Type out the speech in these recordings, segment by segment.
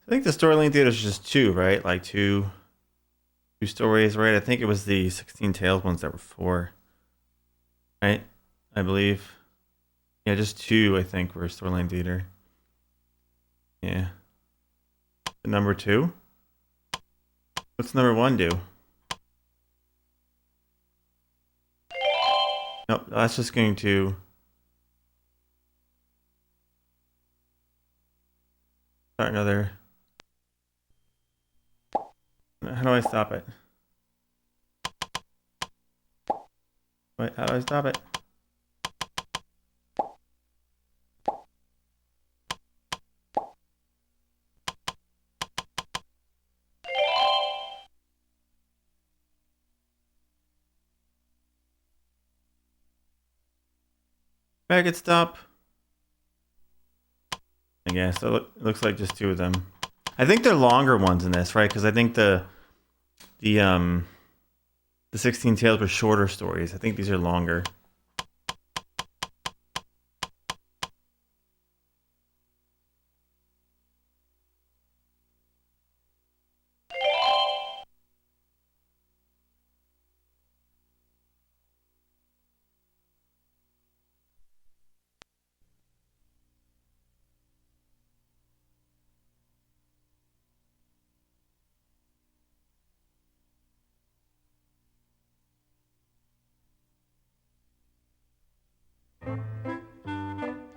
I think the storyline theater is just two, right? Like two stories, right? I think it was the 16 Tales ones that were four, right? I believe. Yeah, just two, I think, were storyline theater. Yeah. The number two? What's number one do? Nope, that's just going to start another. How do I stop it? Wait, how do I stop it? Make it stop. I guess so. It looks like just two of them. I think they're longer ones in this, right? Because I think the um the 16 Tales were shorter stories. I think these are longer.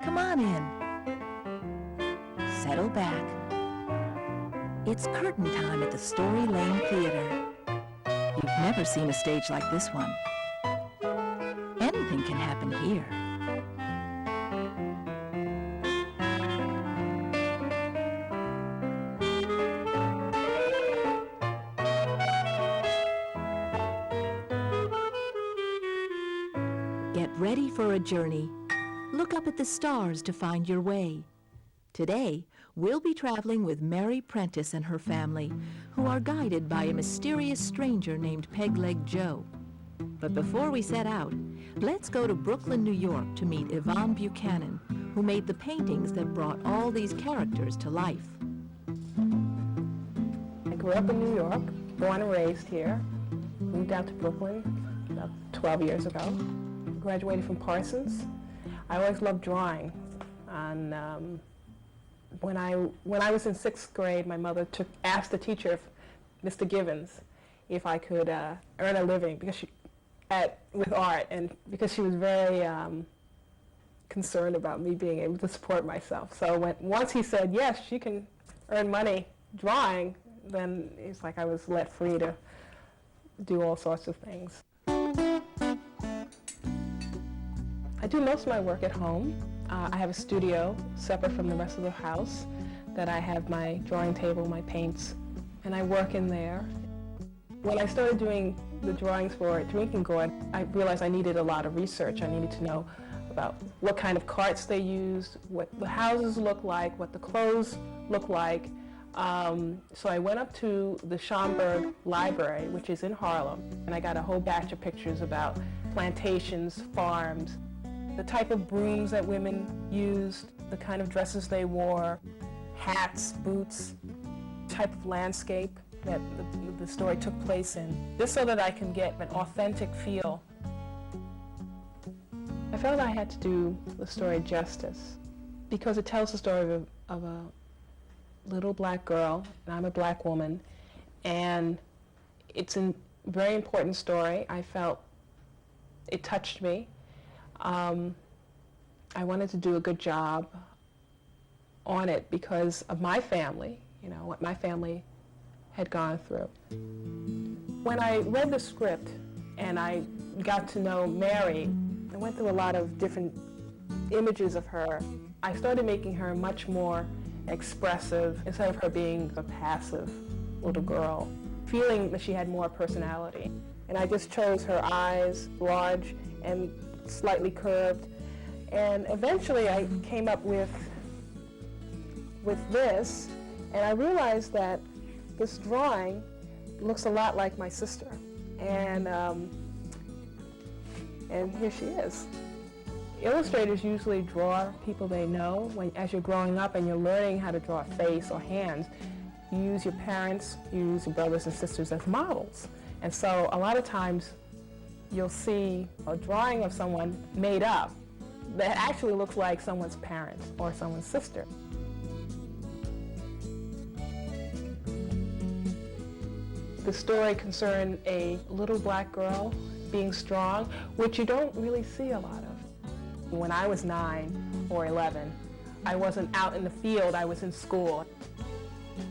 Come on in. Settle back. It's curtain time at the Story Lane Theater. You've never seen a stage like this one. Anything can happen here. Get ready for a journey. Look up at the stars to find your way. Today, we'll be traveling with Mary Prentice and her family, who are guided by a mysterious stranger named Pegleg Joe. But before we set out, let's go to Brooklyn, New York to meet Yvonne Buchanan, who made the paintings that brought all these characters to life. I grew up in New York, born and raised here. Moved out to Brooklyn about 12 years ago. Graduated from Parsons. I always loved drawing. And when I was in 6th grade, my mother asked the teacher, Mr. Givens, if I could earn a living because with art, and because she was very concerned about me being able to support myself. So once he said, yes, she can earn money drawing, then it's like I was let free to do all sorts of things. I do most of my work at home. I have a studio separate from the rest of the house that I have my drawing table, my paints, and I work in there. When I started doing the drawings for Drinking Gourd, I realized I needed a lot of research. I needed to know about what kind of carts they used, what the houses look like, what the clothes look like. So I went up to the Schomburg Library, which is in Harlem, and I got a whole batch of pictures about plantations, farms, the type of brooms that women used, the kind of dresses they wore, hats, boots, type of landscape that the story took place in, just so that I can get an authentic feel. I felt I had to do the story justice because it tells the story of a little black girl, and I'm a black woman, and it's a very important story. I felt it touched me. I wanted to do a good job on it because of my family, you know, what my family had gone through. When I read the script and I got to know Mary, I went through a lot of different images of her. I started making her much more expressive instead of her being a passive little girl, feeling that she had more personality. And I just chose her eyes, large and slightly curved. And eventually I came up with this, and I realized that this drawing looks a lot like my sister. And here she is. Illustrators usually draw people they know as you're growing up and you're learning how to draw a face or hands. You use your parents, you use your brothers and sisters as models. And so a lot of times you'll see a drawing of someone made up that actually looks like someone's parent or someone's sister. The story concerned a little black girl being strong, which you don't really see a lot of. When I was 9 or 11, I wasn't out in the field, I was in school.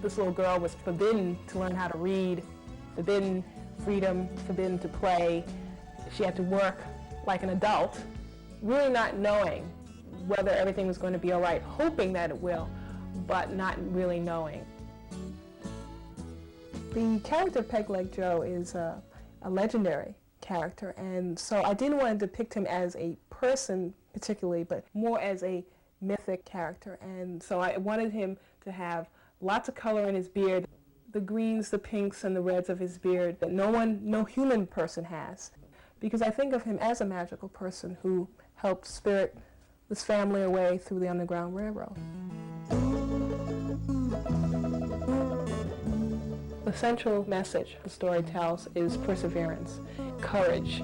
This little girl was forbidden to learn how to read, forbidden freedom, forbidden to play. She had to work like an adult, really not knowing whether everything was going to be all right, hoping that it will, but not really knowing. The character of Peg Leg Joe is a legendary character, and so I didn't want to depict him as a person particularly, but more as a mythic character. And so I wanted him to have lots of color in his beard, the greens, the pinks, and the reds of his beard that no human person has. Because I think of him as a magical person who helped spirit this family away through the Underground Railroad. The central message the story tells is perseverance, courage.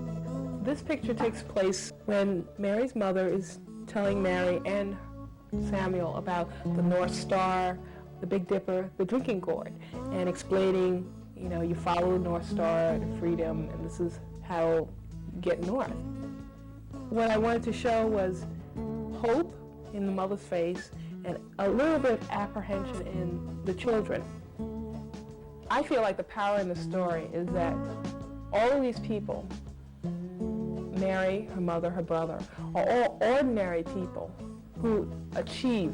This picture takes place when Mary's mother is telling Mary and Samuel about the North Star, the Big Dipper, the drinking gourd, and explaining, you follow the North Star to freedom, and this is how you get north. What I wanted to show was hope in the mother's face and a little bit of apprehension in the children. I feel like the power in the story is that all of these people, Mary, her mother, her brother, are all ordinary people who achieve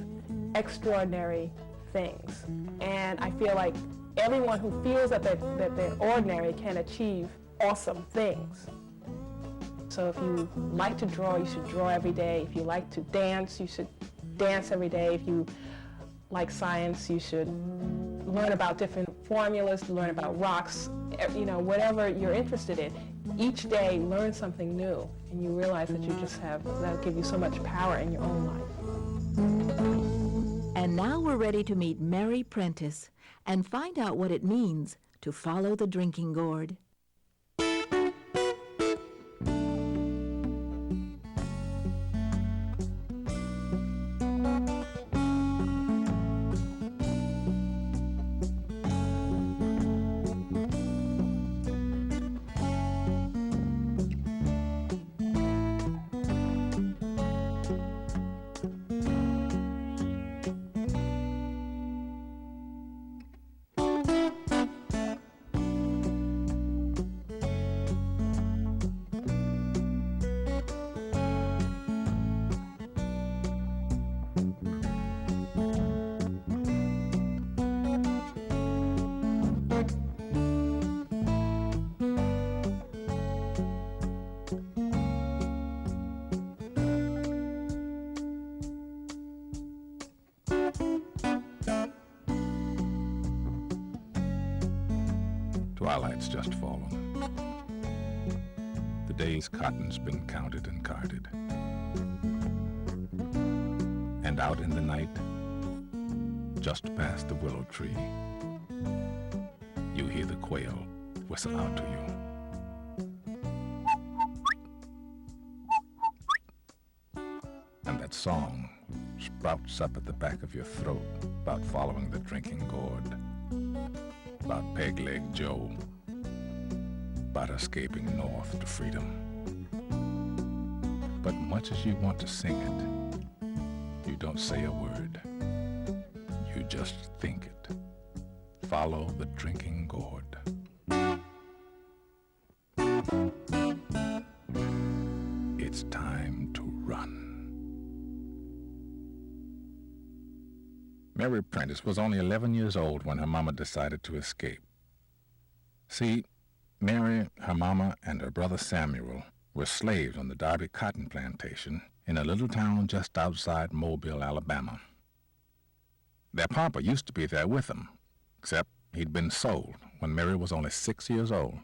extraordinary things. And I feel like everyone who feels that they're ordinary can achieve awesome things. So if you like to draw, you should draw every day. If you like to dance, you should dance every day. If you like science, you should learn about different formulas, learn about rocks, whatever you're interested in. Each day, learn something new, and you realize that that'll give you so much power in your own life. And now we're ready to meet Mary Prentice and find out what it means to follow the drinking gourd. Twilight's just fallen. The day's cotton's been counted and carted. And out in the night, just past the willow tree, you hear the quail whistle out to you. And that song sprouts up at the back of your throat about following the drinking gourd, about Peg Leg Joe, about escaping north to freedom. But much as you want to sing it, you don't say a word. You just think it. Follow the drinking gourd. It's time to run. Mary Prentice was only 11 years old when her mama decided to escape. See, Mary, her mama, and her brother Samuel were slaves on the Darby Cotton Plantation in a little town just outside Mobile, Alabama. Their papa used to be there with them, except he'd been sold when Mary was only 6 years old.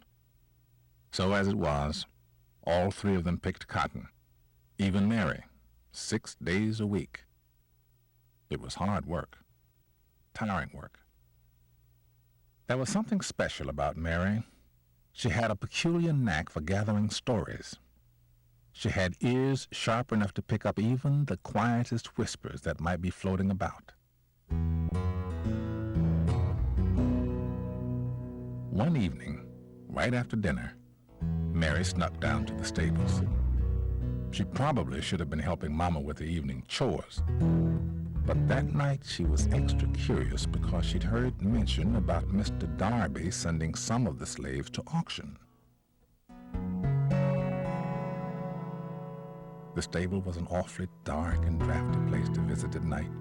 So as it was, all three of them picked cotton, even Mary, 6 days a week. It was hard work, tiring work. There was something special about Mary. She had a peculiar knack for gathering stories. She had ears sharp enough to pick up even the quietest whispers that might be floating about. One evening, right after dinner, Mary snuck down to the stables. She probably should have been helping Mama with the evening chores. But that night she was extra curious because she'd heard mention about Mr. Darby sending some of the slaves to auction. The stable was an awfully dark and drafty place to visit at night.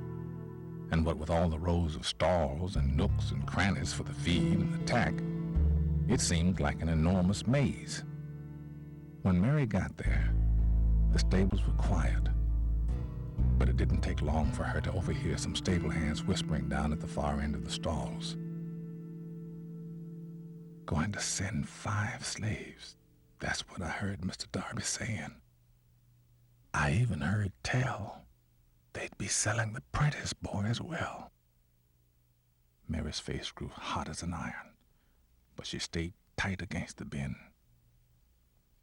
And what with all the rows of stalls and nooks and crannies for the feed and the tack, it seemed like an enormous maze. When Mary got there, the stables were quiet. But it didn't take long for her to overhear some stable hands whispering down at the far end of the stalls. Going to send 5 slaves. That's what I heard Mr. Darby saying. I even heard tell they'd be selling the Prentice boy as well. Mary's face grew hot as an iron, but she stayed tight against the bin.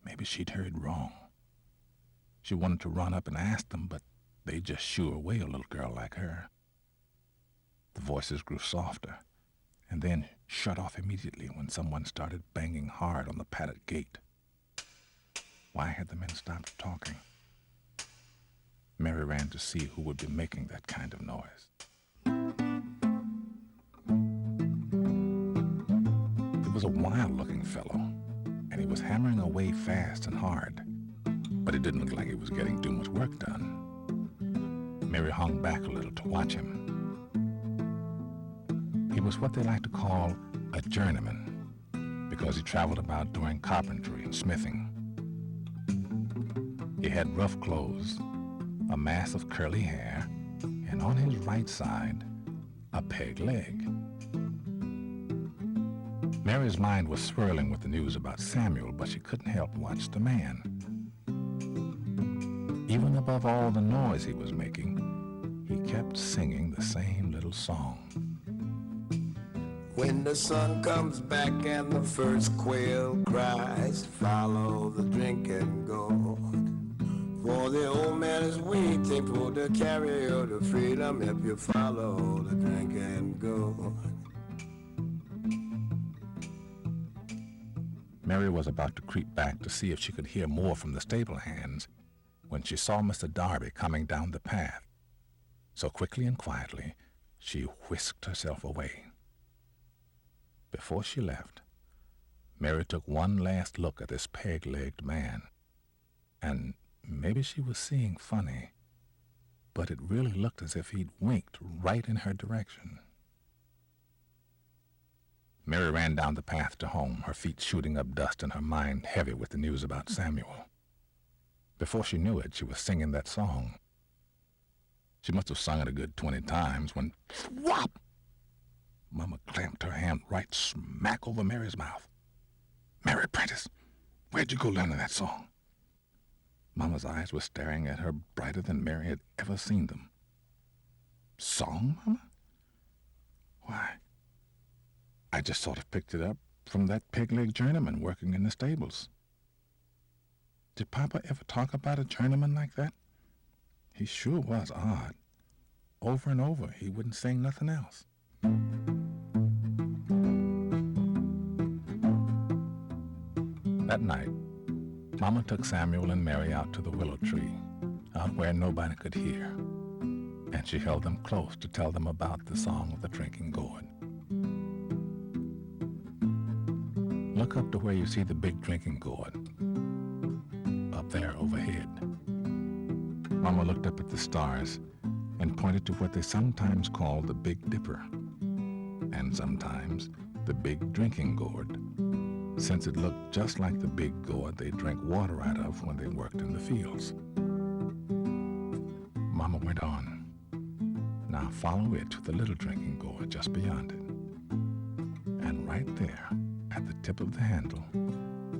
Maybe she'd heard wrong. She wanted to run up and ask them, but they'd just shoo away a little girl like her. The voices grew softer, and then shut off immediately when someone started banging hard on the padded gate. Why had the men stopped talking? Mary ran to see who would be making that kind of noise. It was a wild-looking fellow, and he was hammering away fast and hard, but it didn't look like he was getting too much work done. Mary hung back a little to watch him. He was what they like to call a journeyman, because he traveled about doing carpentry and smithing. He had rough clothes, a mass of curly hair, and on his right side, a peg leg. Mary's mind was swirling with the news about Samuel, but she couldn't help watch the man. Even above all the noise he was making, he kept singing the same little song. When the sun comes back and the first quail cries, follow the drinking gourd. For the old man is waiting for the carrier to freedom if you follow the drinking gourd. Mary was about to creep back to see if she could hear more from the stable hands when she saw Mr. Darby coming down the path. So quickly and quietly, she whisked herself away. Before she left, Mary took one last look at this peg-legged man. And maybe she was seeing funny, but it really looked as if he'd winked right in her direction. Mary ran down the path to home, her feet shooting up dust and her mind heavy with the news about Samuel. Before she knew it, she was singing that song. She must have sung it a good 20 times when, whop! Mama clamped her hand right smack over Mary's mouth. Mary Prentice, where'd you go learning that song? Mama's eyes were staring at her brighter than Mary had ever seen them. Song, Mama? Why, I just sort of picked it up from that peg-leg journeyman working in the stables. Did Papa ever talk about a journeyman like that? He sure was odd. Over and over, he wouldn't sing nothing else. That night, Mama took Samuel and Mary out to the willow tree, out where nobody could hear, and she held them close to tell them about the song of the drinking gourd. Look up to where you see the big drinking gourd, up there overhead. Mama looked up at the stars and pointed to what they sometimes call the Big Dipper, and sometimes the big drinking gourd, since it looked just like the big gourd they drank water out of when they worked in the fields. Mama went on. Now follow it to the little drinking gourd just beyond it. And right there, at the tip of the handle,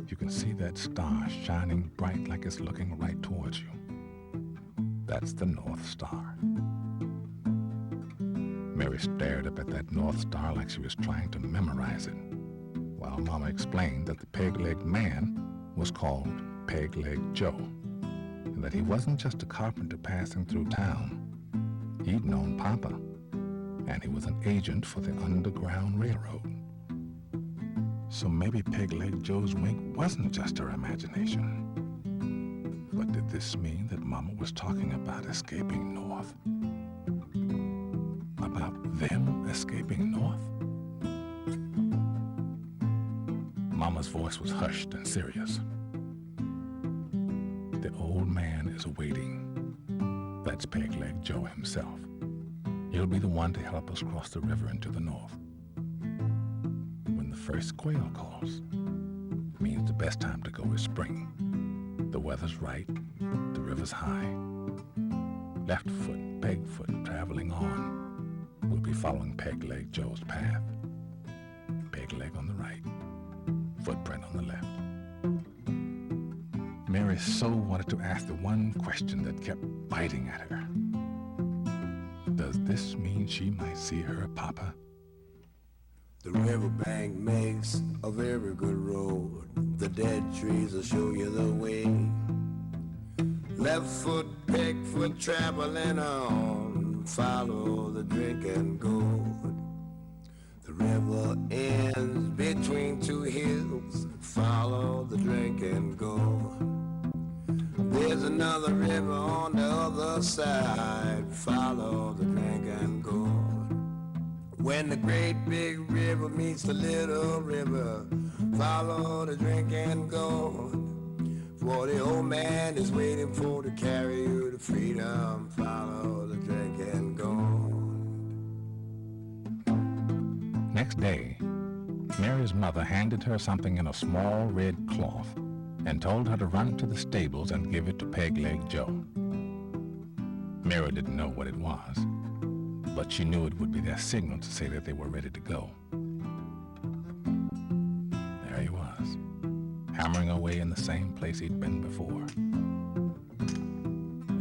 you can see that star shining bright like it's looking right towards you. That's the North Star. Mary stared up at that North Star like she was trying to memorize it, while Mama explained that the peg-legged man was called Peg-Leg Joe, and that he wasn't just a carpenter passing through town. He'd known Papa, and he was an agent for the Underground Railroad. So maybe Peg-Leg Joe's wink wasn't just her imagination. But did this mean that Mama was talking about escaping north? About them escaping north? Mama's voice was hushed and serious. The old man is waiting. That's Peg-Leg Joe himself. He'll be the one to help us cross the river into the north. When the first quail calls, means the best time to go is spring. The weather's right, the river's high. Left foot, peg foot, traveling on. We'll be following Peg-Leg Joe's path. Peg leg on the right, footprint on the left. Mary so wanted to ask the one question that kept biting at her. Does this mean she might see her Papa? The riverbank makes a very good road. The dead trees will show you the way. Left foot, peg foot, traveling on. Follow the drinking gold. The river ends between two hills. Follow the drinking gold. There's another river on the other side. Follow the drinking gold. When the great big river meets the little river, follow the drinking gold. For the old man is waiting for to carry you to freedom. Follow the drinking gold. Next day, Mary's mother handed her something in a small red cloth and told her to run to the stables and give it to Peg-Leg Joe. Mary didn't know what it was, but she knew it would be their signal to say that they were ready to go. There he was, hammering away in the same place he'd been before.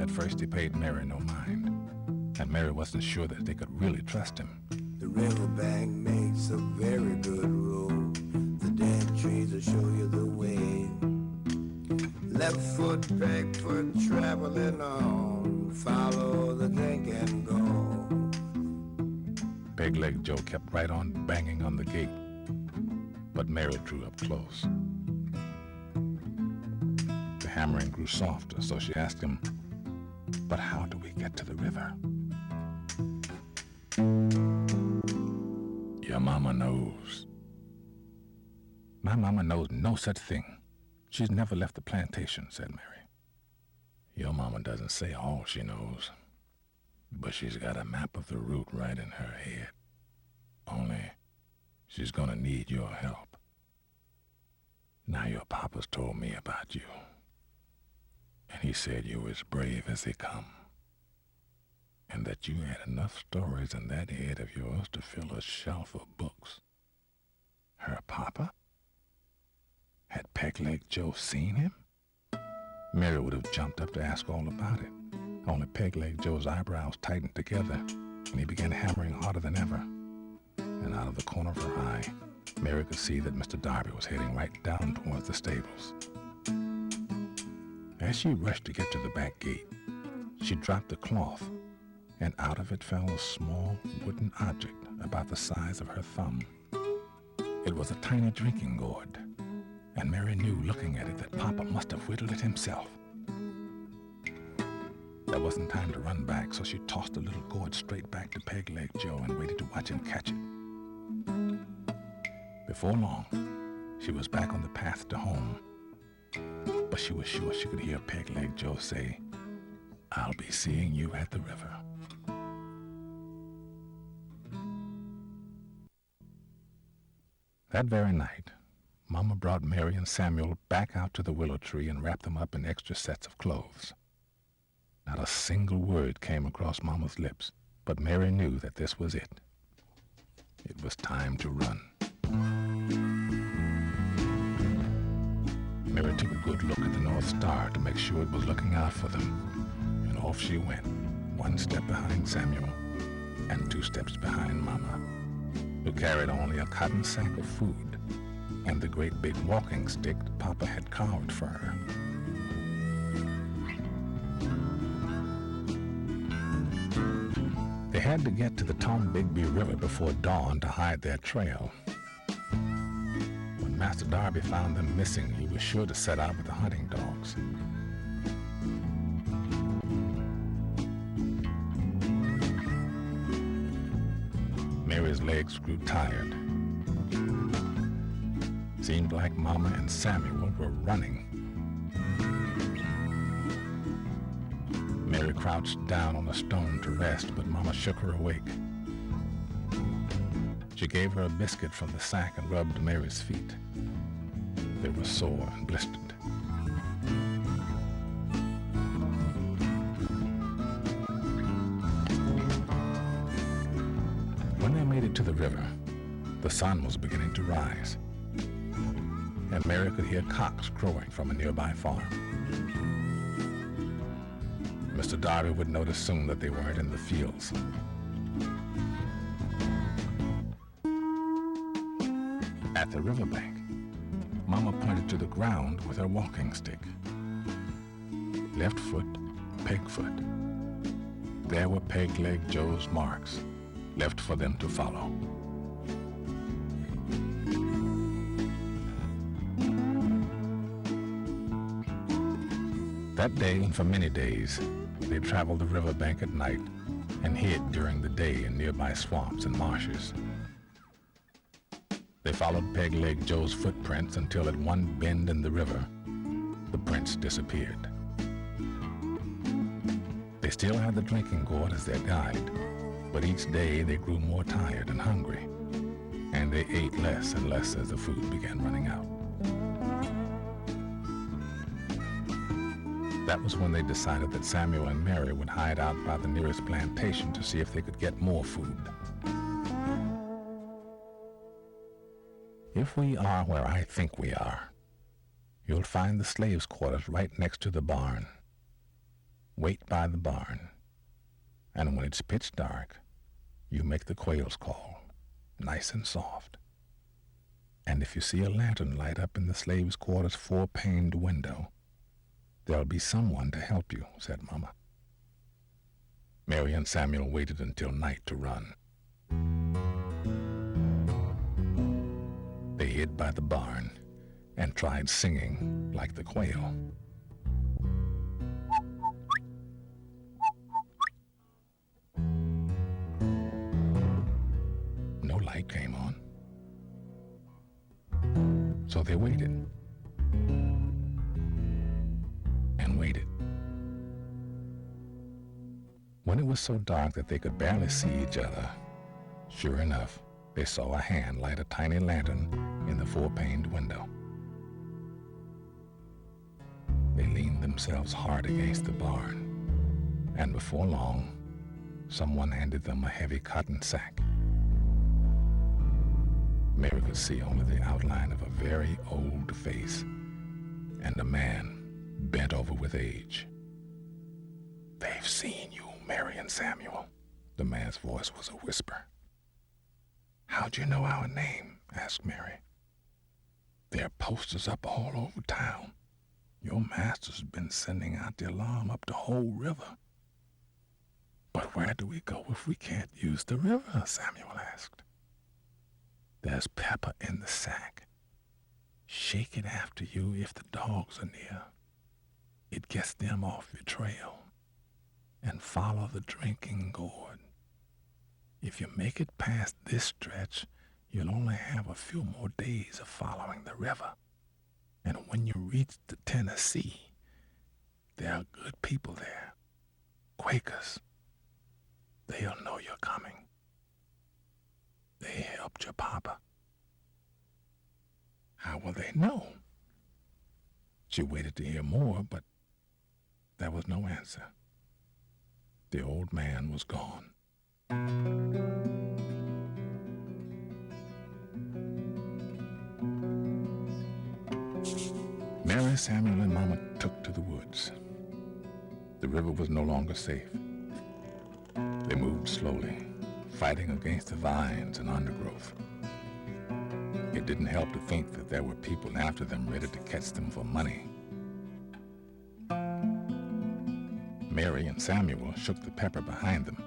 At first he paid Mary no mind, and Mary wasn't sure that they could really trust him. The riverbank makes a very good road. The dead trees will show you the way. Left foot, peg foot, traveling on. Follow the drinking gold. Peg-Leg Joe kept right on banging on the gate, but Mary drew up close. The hammering grew softer, so she asked him, "But how do we get to the river?" "Your mama knows." "My mama knows no such thing. She's never left the plantation," said Mary. "Your mama doesn't say all she knows, but she's got a map of the route right in her head. Only, she's gonna need your help. Now your papa's told me about you, and he said you were as brave as they come, and that you had enough stories in that head of yours to fill a shelf of books. Her papa? Had Peg-Leg Joe seen him?" Mary would have jumped up to ask all about it, only Peg-Leg Joe's eyebrows tightened together, and he began hammering harder than ever. And out of the corner of her eye, Mary could see that Mr. Darby was heading right down towards the stables. As she rushed to get to the back gate, she dropped the cloth, and out of it fell a small wooden object about the size of her thumb. It was a tiny drinking gourd, and Mary knew, looking at it, that Papa must have whittled it himself. There wasn't time to run back, so she tossed the little gourd straight back to Peg-Leg Joe and waited to watch him catch it. Before long, she was back on the path to home, but she was sure she could hear Peg-Leg Joe say, "I'll be seeing you at the river." That very night, Mama brought Mary and Samuel back out to the willow tree and wrapped them up in extra sets of clothes. Not a single word came across Mama's lips, but Mary knew that this was it. It was time to run. Mary took a good look at the North Star to make sure it was looking out for them, and off she went, one step behind Samuel, and 2 steps behind Mama, who carried only a cotton sack of food and the great big walking stick Papa had carved for her. They had to get to the Tombigbee River before dawn to hide their trail. When Master Darby found them missing, he was sure to set out with the hunting dogs. Mary's legs grew tired. Seemed like Mama and Samuel were running. Mary crouched down on a stone to rest, but Mama shook her awake. She gave her a biscuit from the sack and rubbed Mary's feet. They were sore and blistered. When they made it to the river, the sun was beginning to rise, and Mary could hear cocks crowing from a nearby farm. Mr. Darby would notice soon that they weren't in the fields. At the riverbank, Mama pointed to the ground with her walking stick. Left foot, peg foot. There were Peg-Leg Joe's marks, left for them to follow. That day and for many days, they traveled the riverbank at night and hid during the day in nearby swamps and marshes. They followed Peg-Leg Joe's footprints until at one bend in the river, the prints disappeared. They still had the drinking gourd as their guide, but each day they grew more tired and hungry, and they ate less and less as the food began running out. That was when they decided that Samuel and Mary would hide out by the nearest plantation to see if they could get more food. If we are where I think we are, you'll find the slaves' quarters right next to the barn. Wait by the barn, and when it's pitch dark, you make the quail's call, nice and soft. And if you see a lantern light up in the slaves' quarters' 4-paned window, there'll be someone to help you, said Mama. Mary and Samuel waited until night to run. They hid by the barn and tried singing like the quail. No light came on, so they waited. Waited. When it was so dark that they could barely see each other, sure enough, they saw a hand light a tiny lantern in the 4-paned window. They leaned themselves hard against the barn, and before long, someone handed them a heavy cotton sack. Mary could see only the outline of a very old face and a man bent over with age. They've seen you, Mary and Samuel. The man's voice was a whisper. How'd you know our name? Asked Mary. There are posters up all over town. Your master's been sending out the alarm up the whole river. But where do we go if we can't use the river? Samuel asked. There's pepper in the sack. Shake it after you if the dogs are near. It gets them off your trail. And follow the drinking gourd. If you make it past this stretch, you'll only have a few more days of following the river. And when you reach the Tennessee, there are good people there, Quakers. They'll know you're coming. They helped your papa. How will they know? She waited to hear more, but there was no answer. The old man was gone. Mary, Samuel, and Mama took to the woods. The river was no longer safe. They moved slowly, fighting against the vines and undergrowth. It didn't help to think that there were people after them ready to catch them for money. Mary and Samuel shook the pepper behind them,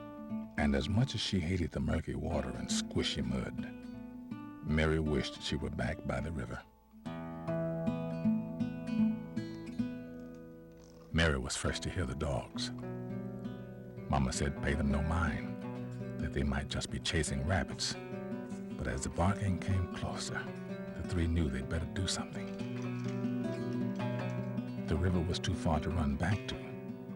and as much as she hated the murky water and squishy mud, Mary wished she were back by the river. Mary was first to hear the dogs. Mama said pay them no mind, that they might just be chasing rabbits. But as the barking came closer, the three knew they'd better do something. The river was too far to run back to,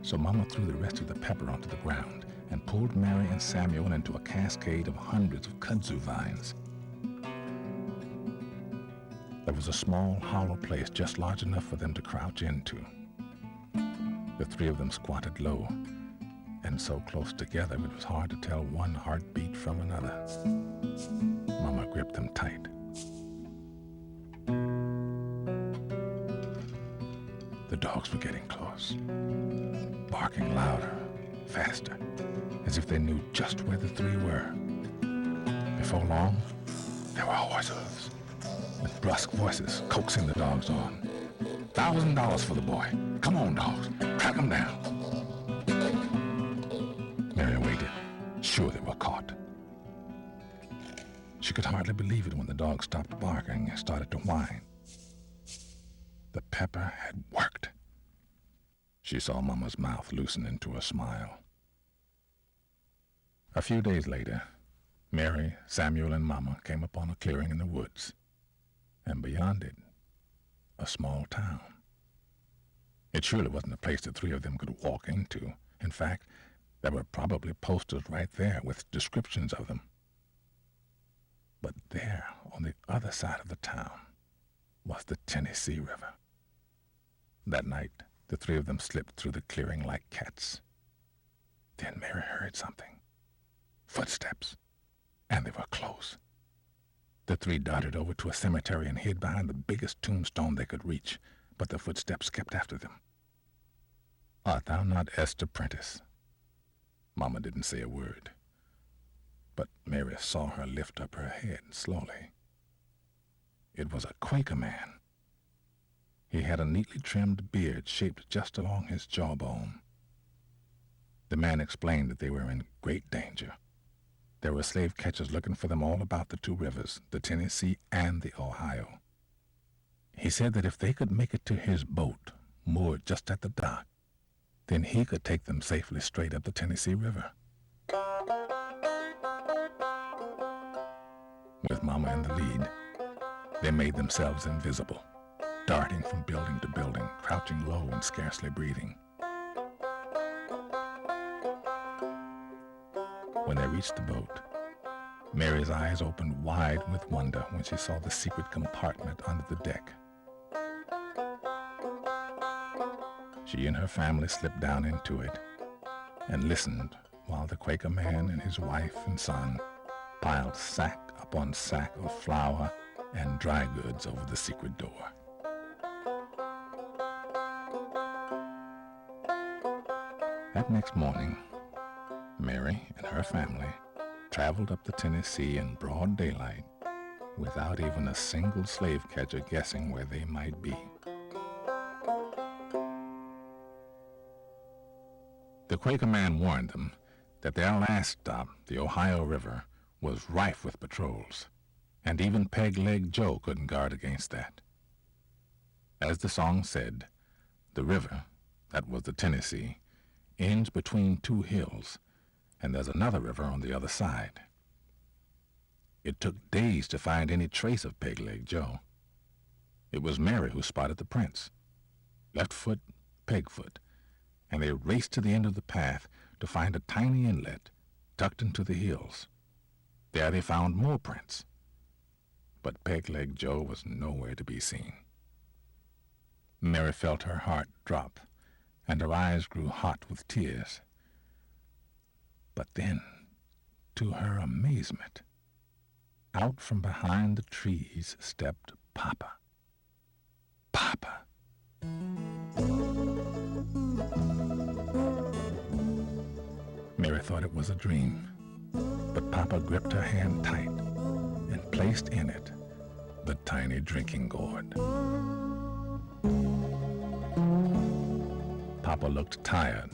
so Mama threw the rest of the pepper onto the ground and pulled Mary and Samuel into a cascade of hundreds of kudzu vines. There was a small, hollow place just large enough for them to crouch into. The three of them squatted low, and so close together it was hard to tell one heartbeat from another. Mama gripped them tight. The dogs were getting close, barking louder, faster, as if they knew just where the three were. Before long, there were horse hooves, with brusque voices coaxing the dogs on. $1,000 for the boy. Come on, dogs. Track him down. Mary waited, sure they were caught. She could hardly believe it when the dog stopped barking and started to whine. The pepper had worked. She saw Mama's mouth loosen into a smile. A few days later, Mary, Samuel, and Mama came upon a clearing in the woods, and beyond it, a small town. It surely wasn't a place the three of them could walk into. In fact, there were probably posters right there with descriptions of them. But there, on the other side of the town, was the Tennessee River. That night, the three of them slipped through the clearing like cats. Then Mary heard something. Footsteps. And they were close. The three darted over to a cemetery and hid behind the biggest tombstone they could reach, but the footsteps kept after them. Art thou not Esther Prentice? Mama didn't say a word, but Mary saw her lift up her head slowly. It was a Quaker man. He had a neatly trimmed beard shaped just along his jawbone. The man explained that they were in great danger. There were slave catchers looking for them all about the two rivers, the Tennessee and the Ohio. He said that if they could make it to his boat, moored just at the dock, then he could take them safely straight up the Tennessee River. With Mama in the lead, they made themselves invisible, darting from building to building, crouching low and scarcely breathing. When they reached the boat, Mary's eyes opened wide with wonder when she saw the secret compartment under the deck. She and her family slipped down into it and listened while the Quaker man and his wife and son piled sack upon sack of flour and dry goods over the secret door. That next morning, Mary and her family traveled up the Tennessee in broad daylight without even a single slave catcher guessing where they might be. The Quaker man warned them that their last stop, the Ohio River, was rife with patrols, and even Peg-Leg Joe couldn't guard against that. As the song said, the river, that was the Tennessee, ends between two hills, and there's another river on the other side. It took days to find any trace of Peg-Leg Joe. It was Mary who spotted the prints. Left foot, peg foot, and they raced to the end of the path to find a tiny inlet tucked into the hills. There they found more prints, but Peg-Leg Joe was nowhere to be seen. Mary felt her heart drop, and her eyes grew hot with tears. But then, to her amazement, out from behind the trees stepped Papa. Papa! Mary thought it was a dream, but Papa gripped her hand tight and placed in it the tiny drinking gourd. Papa looked tired,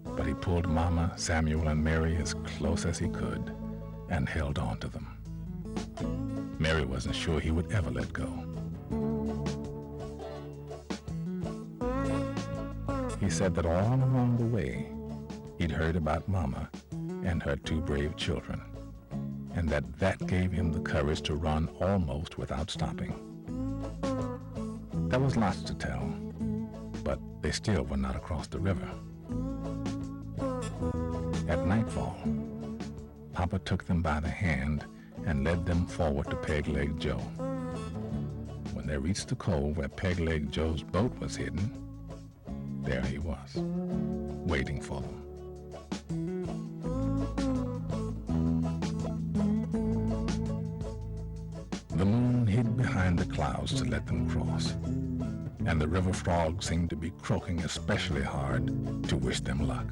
but he pulled Mama, Samuel, and Mary as close as he could and held on to them. Mary wasn't sure he would ever let go. He said that all along the way, he'd heard about Mama and her two brave children, and that gave him the courage to run almost without stopping. There was lots to tell, but they still were not across the river. At nightfall, Papa took them by the hand and led them forward to Peg Leg Joe. When they reached the cove where Peg Leg Joe's boat was hidden, there he was, waiting for them. The moon hid behind the clouds to let them cross, and the river frog seemed to be croaking especially hard to wish them luck.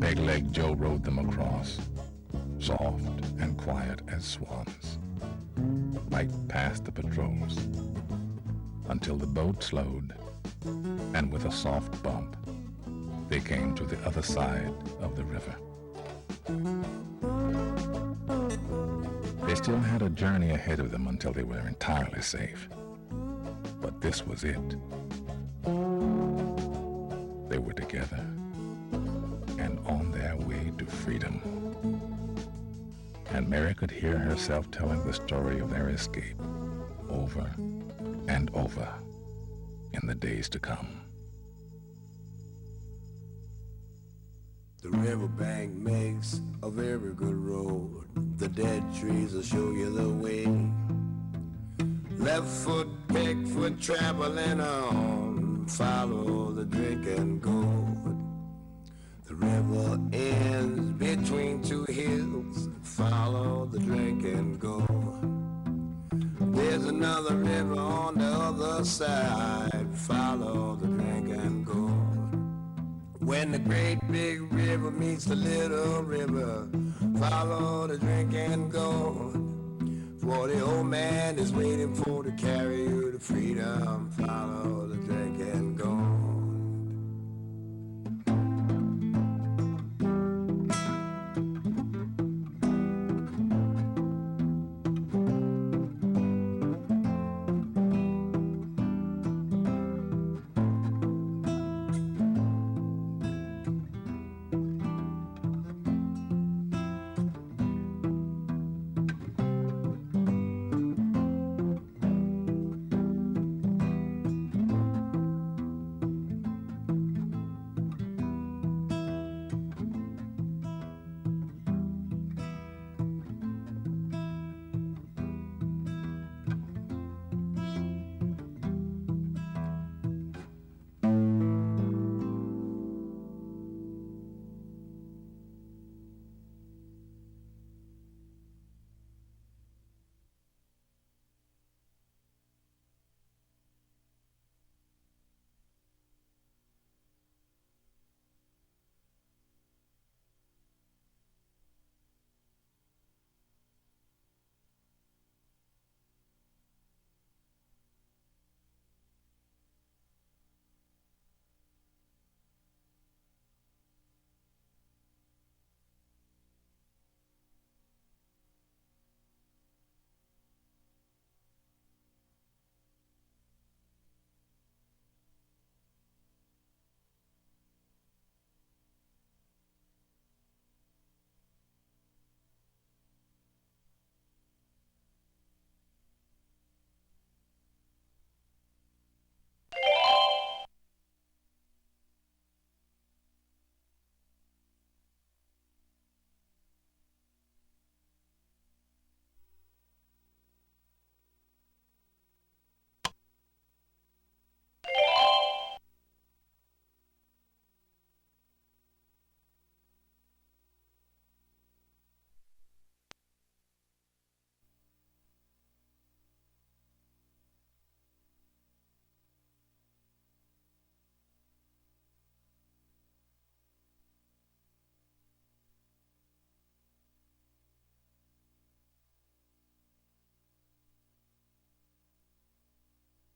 Peg Leg Joe rowed them across, soft and quiet as swans, right past the patrols, until the boat slowed, and with a soft bump, they came to the other side of the river. They still had a journey ahead of them until they were entirely safe. But this was it. They were together and on their way to freedom. And Mary could hear herself telling the story of their escape over and over in the days to come. The riverbank makes a very good road. The dead trees will show you the way. Left foot, peg foot, traveling on. Follow the drinking gourd. The river ends between two hills. Follow the drinking gourd. There's another river on the other side. Follow the drinking gourd. When the great big river meets the little river, follow the drinking gourd. For the old man is waiting for to carry you to freedom. Follow the drinking gourd.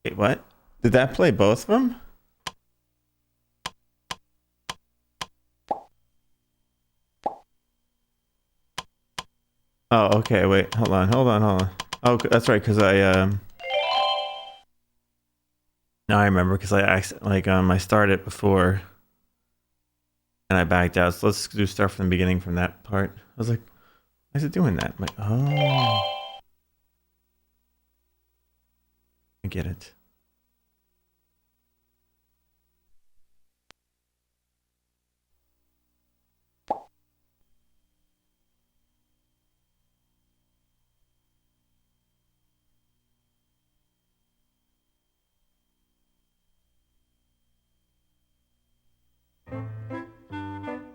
Wait, what? Did that play both of them? Oh, okay. Wait, hold on. Oh, that's right. Cause now I remember because I started before and I backed out. So let's do start from the beginning from that part. I was like, why is it doing that? I'm like, oh, I get it.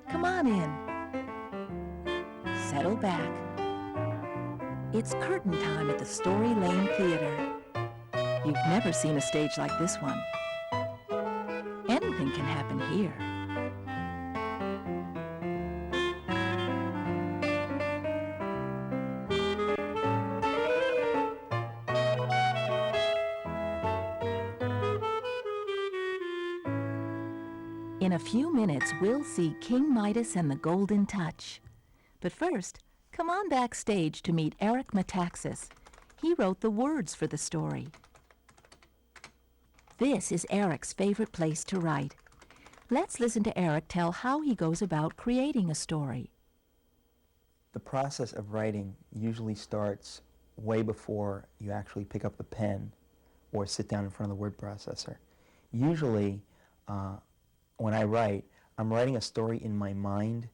Come on in. Settle back. It's curtain time at the Story Lane Theater. You've never seen a stage like this one. Anything can happen here. In a few minutes, we'll see King Midas and the Golden Touch. But first, come on backstage to meet Eric Metaxas. He wrote the words for the story. This is Eric's favorite place to write. Let's listen to Eric tell how he goes about creating a story. The process of writing usually starts way before you actually pick up the pen or sit down in front of the word processor. Usually, when I write, I'm writing a story in my mind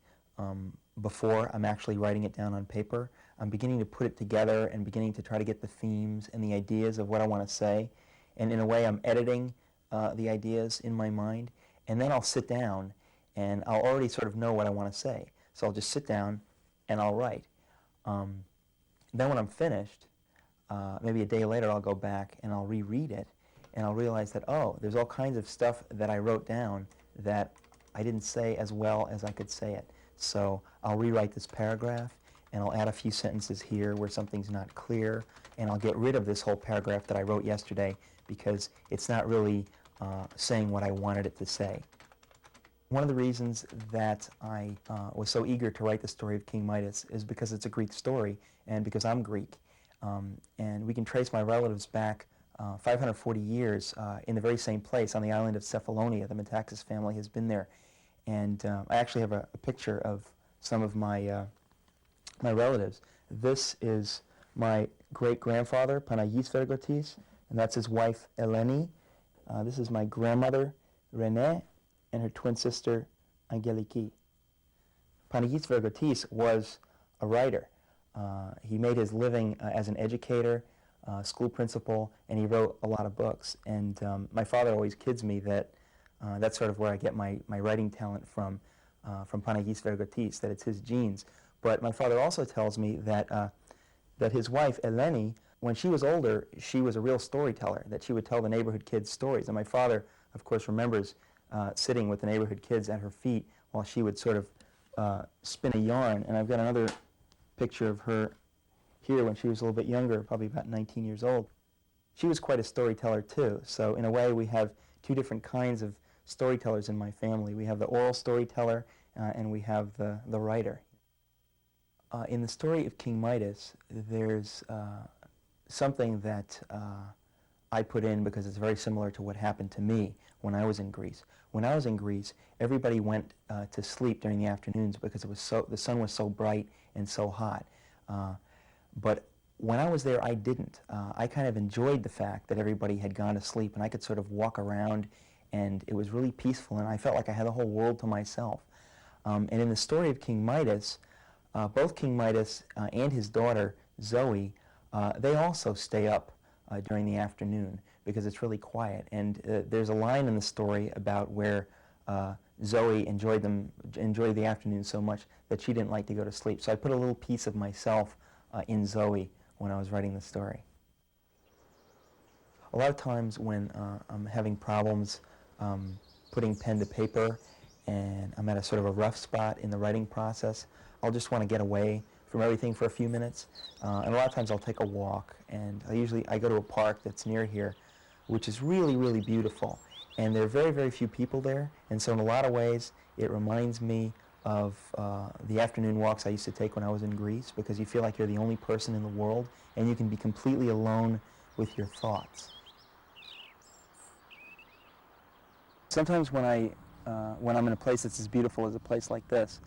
before I'm actually writing it down on paper. I'm beginning to put it together and beginning to try to get the themes and the ideas of what I want to say. And in a way, I'm editing the ideas in my mind. And then I'll sit down and I'll already sort of know what I want to say. So I'll just sit down and I'll write. Then when I'm finished, maybe a day later, I'll go back and I'll reread it. And I'll realize that, oh, there's all kinds of stuff that I wrote down that I didn't say as well as I could say it. So I'll rewrite this paragraph, and I'll add a few sentences here where something's not clear, and I'll get rid of this whole paragraph that I wrote yesterday because it's not really saying what I wanted it to say. One of the reasons that I was so eager to write the story of King Midas is because it's a Greek story, and because I'm Greek. And we can trace my relatives back 540 years in the very same place on the island of Cephalonia. The Metaxas family has been there. And I actually have a picture of some of my relatives. This is my great-grandfather, Panagis Vergotis, and that's his wife, Eleni. This is my grandmother, Renee, and her twin sister, Angeliki. Panagis Vergotis was a writer. He made his living as an educator, school principal, and he wrote a lot of books. And my father always kids me that that's sort of where I get my writing talent from Panagis Vergotis, that it's his genes. But my father also tells me that that his wife, Eleni, when she was older, she was a real storyteller, that she would tell the neighborhood kids stories. And my father, of course, remembers sitting with the neighborhood kids at her feet while she would sort of spin a yarn. And I've got another picture of her here when she was a little bit younger, probably about 19 years old. She was quite a storyteller too. So in a way, we have two different kinds of storytellers in my family. We have the oral storyteller and we have the writer. In the story of King Midas, there's something that I put in because it's very similar to what happened to me when I was in Greece. When I was in Greece, everybody went to sleep during the afternoons because the sun was so bright and so hot. But when I was there, I didn't. I kind of enjoyed the fact that everybody had gone to sleep and I could sort of walk around and it was really peaceful and I felt like I had the whole world to myself. And in the story of King Midas, both King Midas and his daughter, Zoe, they also stay up during the afternoon because it's really quiet. And there's a line in the story about where Zoe enjoyed the afternoon so much that she didn't like to go to sleep. So I put a little piece of myself in Zoe when I was writing the story. A lot of times when I'm having problems putting pen to paper and I'm at a sort of a rough spot in the writing process, I'll just want to get away from everything for a few minutes. And a lot of times I'll take a walk, and I go to a park that's near here which is really, really beautiful. And there are very, very few people there, and so in a lot of ways, it reminds me of the afternoon walks I used to take when I was in Greece, because you feel like you're the only person in the world, and you can be completely alone with your thoughts. Sometimes when I'm in a place that's as beautiful as a place like this,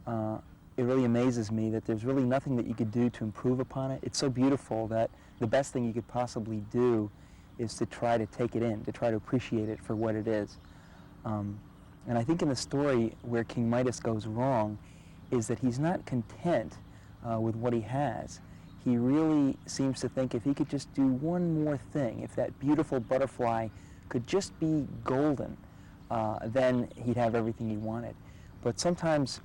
it really amazes me that there's really nothing that you could do to improve upon it. It's so beautiful that the best thing you could possibly do is to try to take it in, to try to appreciate it for what it is. And I think in the story where King Midas goes wrong is that he's not content with what he has. He really seems to think if he could just do one more thing, if that beautiful butterfly could just be golden, then he'd have everything he wanted. But sometimes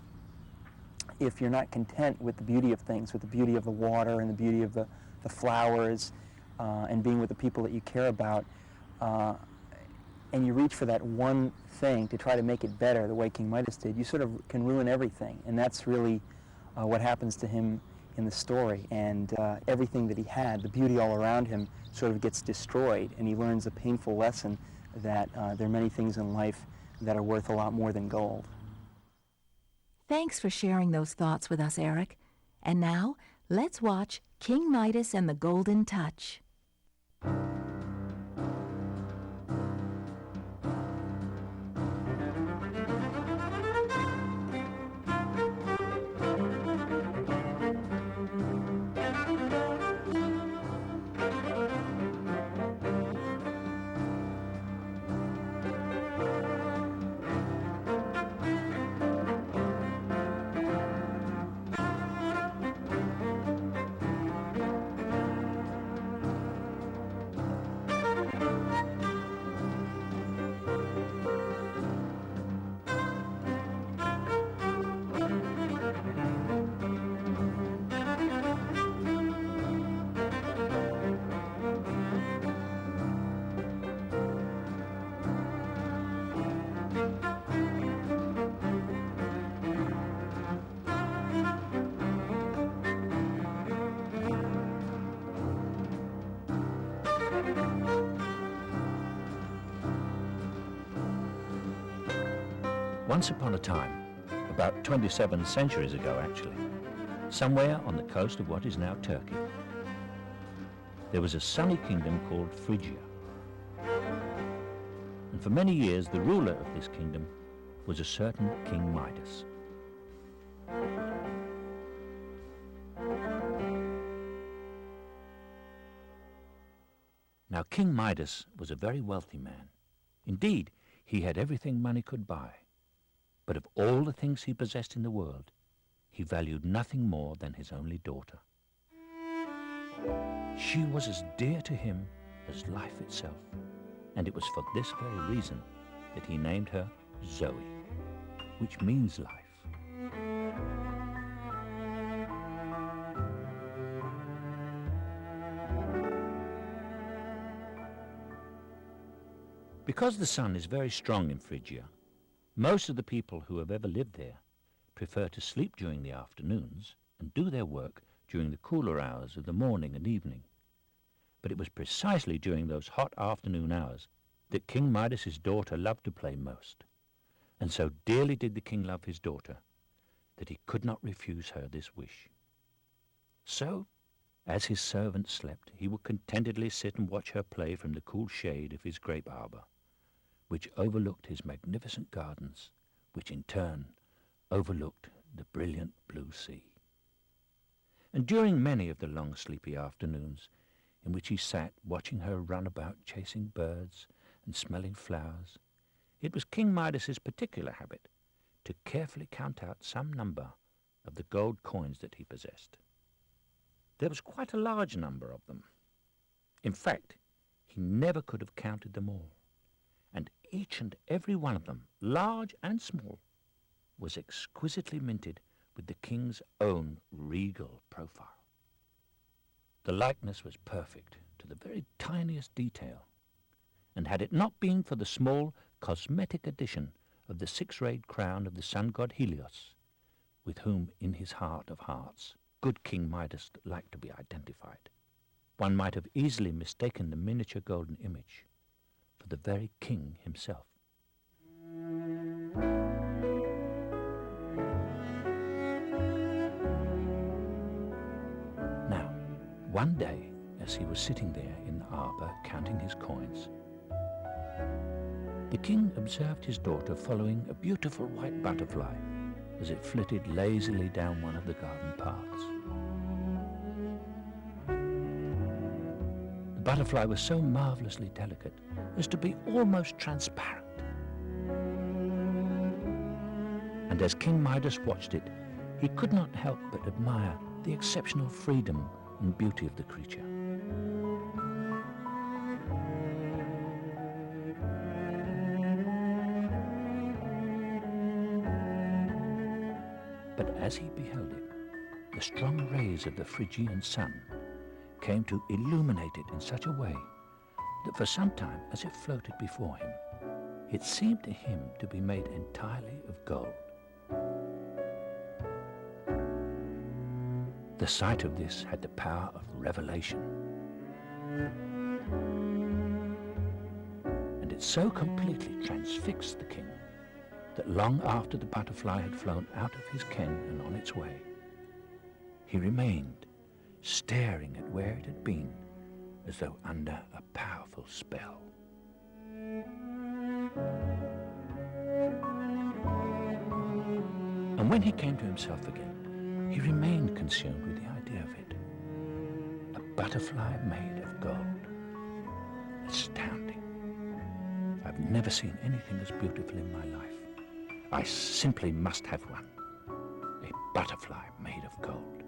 if you're not content with the beauty of things, with the beauty of the water and the beauty of the flowers, and being with the people that you care about, and you reach for that one thing to try to make it better the way King Midas did, you sort of can ruin everything. And that's really what happens to him in the story. And everything that he had, the beauty all around him, sort of gets destroyed, and he learns a painful lesson that there are many things in life that are worth a lot more than gold. Thanks for sharing those thoughts with us, Eric. And now, let's watch King Midas and the Golden Touch. Once upon a time, about 27 centuries ago actually, somewhere on the coast of what is now Turkey, there was a sunny kingdom called Phrygia. And for many years the ruler of this kingdom was a certain King Midas. Now King Midas was a very wealthy man. Indeed, he had everything money could buy. But of all the things he possessed in the world, he valued nothing more than his only daughter. She was as dear to him as life itself, and it was for this very reason that he named her Zoe, which means life. Because the sun is very strong in Phrygia, most of the people who have ever lived there prefer to sleep during the afternoons and do their work during the cooler hours of the morning and evening. But it was precisely during those hot afternoon hours that King Midas's daughter loved to play most. And so dearly did the king love his daughter that he could not refuse her this wish. So, as his servant slept, he would contentedly sit and watch her play from the cool shade of his grape arbor, which overlooked his magnificent gardens, which in turn overlooked the brilliant blue sea. And during many of the long sleepy afternoons in which he sat watching her run about chasing birds and smelling flowers, it was King Midas's particular habit to carefully count out some number of the gold coins that he possessed. There was quite a large number of them. In fact, he never could have counted them all. And each and every one of them, large and small, was exquisitely minted with the king's own regal profile. The likeness was perfect to the very tiniest detail, and had it not been for the small cosmetic addition of the six-rayed crown of the sun god Helios, with whom in his heart of hearts good King Midas liked to be identified, one might have easily mistaken the miniature golden image for the very king himself. Now, one day, as he was sitting there in the arbour counting his coins, the king observed his daughter following a beautiful white butterfly as it flitted lazily down one of the garden paths. The butterfly was so marvellously delicate as to be almost transparent. And as King Midas watched it, he could not help but admire the exceptional freedom and beauty of the creature. But as he beheld it, the strong rays of the Phrygian sun came to illuminate it in such a way that for some time, as it floated before him, it seemed to him to be made entirely of gold. The sight of this had the power of revelation, and it so completely transfixed the king that long after the butterfly had flown out of his ken and on its way, he remained staring at where it had been as though under a powerful spell. And when he came to himself again, he remained consumed with the idea of it. A butterfly made of gold. Astounding. I've never seen anything as beautiful in my life. I simply must have one. A butterfly made of gold.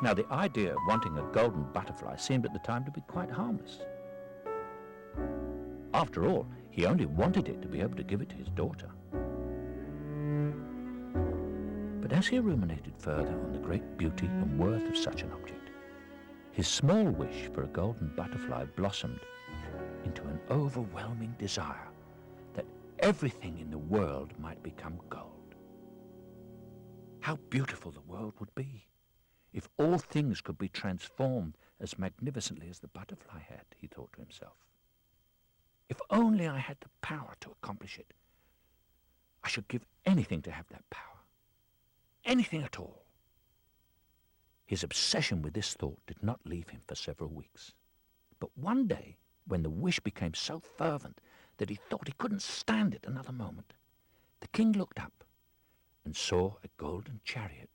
Now, the idea of wanting a golden butterfly seemed at the time to be quite harmless. After all, he only wanted it to be able to give it to his daughter. But as he ruminated further on the great beauty and worth of such an object, his small wish for a golden butterfly blossomed into an overwhelming desire that everything in the world might become gold. How beautiful the world would be if all things could be transformed as magnificently as the butterfly had, he thought to himself. If only I had the power to accomplish it, I should give anything to have that power. Anything at all. His obsession with this thought did not leave him for several weeks. But one day, when the wish became so fervent that he thought he couldn't stand it another moment, the king looked up and saw a golden chariot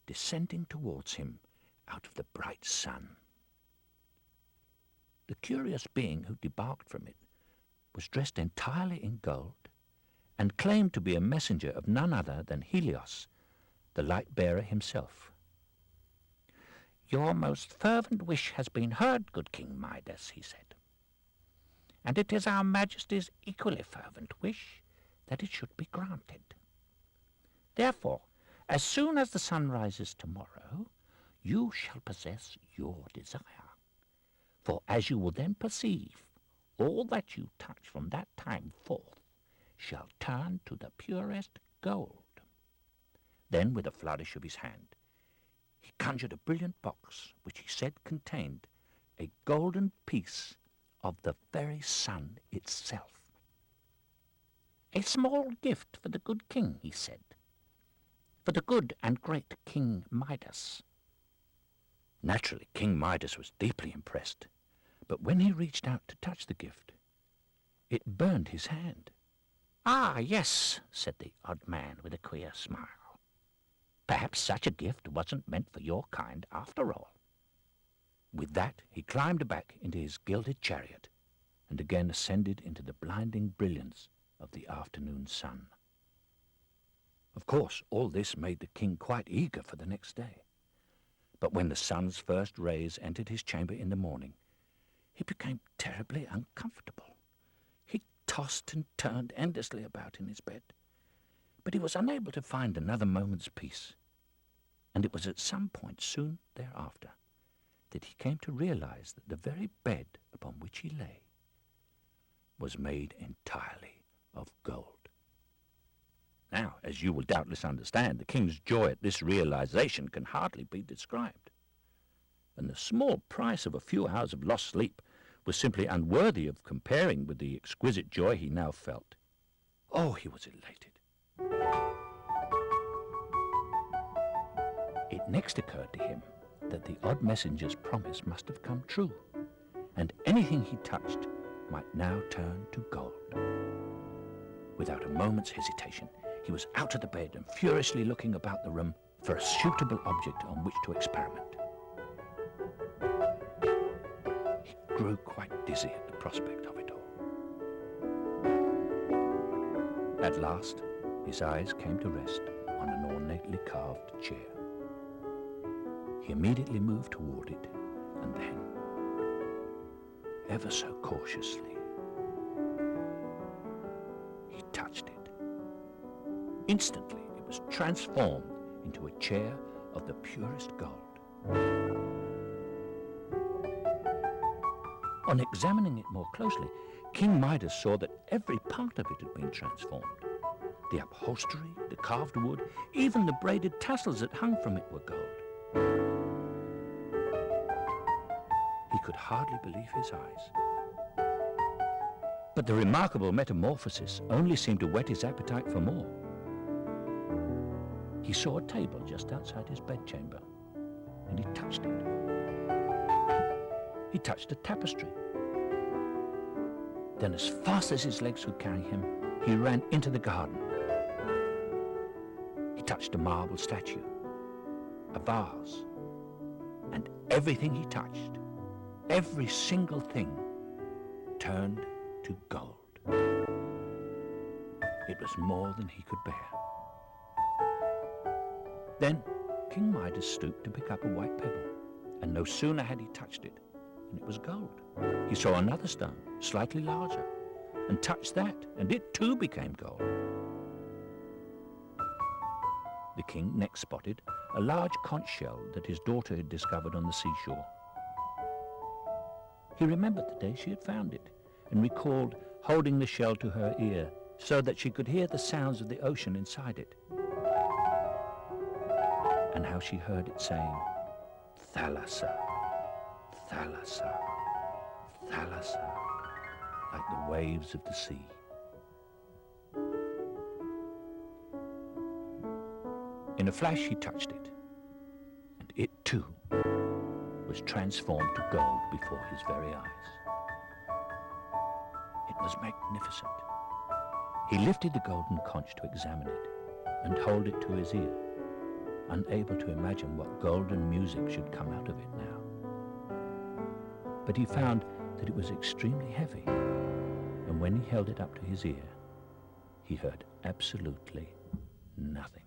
descending towards him out of the bright sun. The curious being who debarked from it was dressed entirely in gold and claimed to be a messenger of none other than Helios, the light-bearer himself. "Your most fervent wish has been heard, good King Midas," he said, "and it is our Majesty's equally fervent wish that it should be granted. Therefore, as soon as the sun rises tomorrow, you shall possess your desire. For as you will then perceive, all that you touch from that time forth shall turn to the purest gold." Then, with a flourish of his hand, he conjured a brilliant box, which he said contained a golden piece of the very sun itself. "A small gift for the good king," he said, "for the good and great King Midas." Naturally, King Midas was deeply impressed, but when he reached out to touch the gift, it burned his hand. "Ah, yes," said the odd man with a queer smile. "Perhaps such a gift wasn't meant for your kind after all." With that, he climbed back into his gilded chariot and again ascended into the blinding brilliance of the afternoon sun. Of course, all this made the king quite eager for the next day. But when the sun's first rays entered his chamber in the morning, he became terribly uncomfortable. He tossed and turned endlessly about in his bed, but he was unable to find another moment's peace. And it was at some point soon thereafter that he came to realize that the very bed upon which he lay was made entirely of gold. Now, as you will doubtless understand, the king's joy at this realization can hardly be described. and the small price of a few hours of lost sleep was simply unworthy of comparing with the exquisite joy he now felt. Oh, he was elated. It next occurred to him that the odd messenger's promise must have come true, and anything he touched might now turn to gold. Without a moment's hesitation, he was out of the bed and furiously looking about the room for a suitable object on which to experiment. He grew quite dizzy at the prospect of it all. At last, his eyes came to rest on an ornately carved chair. He immediately moved toward it, and then, ever so cautiously, he touched it. Instantly, it was transformed into a chair of the purest gold. On examining it more closely, King Midas saw that every part of it had been transformed. The upholstery, the carved wood, even the braided tassels that hung from it were gold. He could hardly believe his eyes. But the remarkable metamorphosis only seemed to whet his appetite for more. He saw a table just outside his bedchamber, and he touched it. He touched a tapestry. Then, as fast as his legs could carry him, he ran into the garden. He touched a marble statue, a vase, and everything he touched, every single thing, turned to gold. It was more than he could bear. Then King Midas stooped to pick up a white pebble, and no sooner had he touched it than it was gold. He saw another stone, slightly larger, and touched that, and it too became gold. The king next spotted a large conch shell that his daughter had discovered on the seashore. He remembered the day she had found it, and recalled holding the shell to her ear so that she could hear the sounds of the ocean inside it, and how she heard it saying, "Thalassa, Thalassa, Thalassa," like the waves of the sea. In a flash he touched it, and it too was transformed to gold before his very eyes. It was magnificent. He lifted the golden conch to examine it and hold it to his ear, unable to imagine what golden music should come out of it now. But he found that it was extremely heavy, and when he held it up to his ear, he heard absolutely nothing.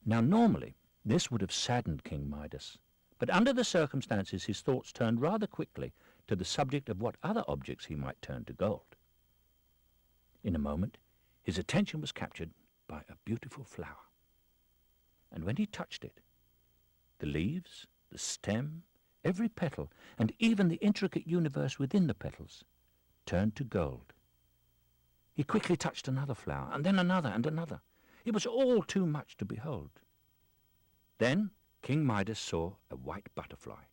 Now, normally, this would have saddened King Midas, but under the circumstances his thoughts turned rather quickly to the subject of what other objects he might turn to gold. In a moment, his attention was captured by a beautiful flower, and when he touched it, the leaves, the stem, every petal, and even the intricate universe within the petals turned to gold. He quickly touched another flower, and then another and another. It was all too much to behold. Then King Midas saw a white butterfly.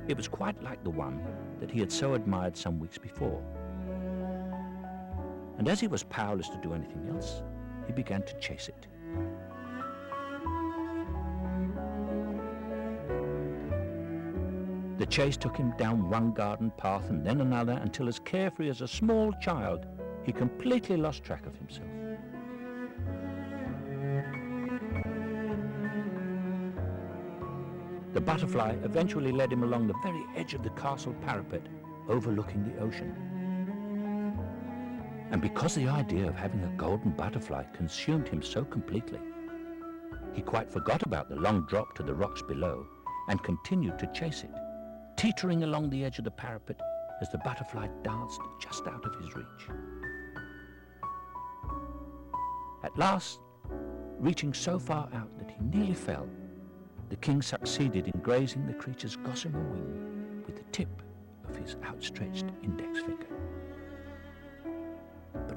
It was quite like the one that he had so admired some weeks before. And as he was powerless to do anything else, he began to chase it. The chase took him down one garden path and then another until, as carefree as a small child, he completely lost track of himself. The butterfly eventually led him along the very edge of the castle parapet, overlooking the ocean. And because the idea of having a golden butterfly consumed him so completely, he quite forgot about the long drop to the rocks below and continued to chase it, teetering along the edge of the parapet as the butterfly danced just out of his reach. At last, reaching so far out that he nearly fell, the king succeeded in grazing the creature's gossamer wing with the tip of his outstretched index finger.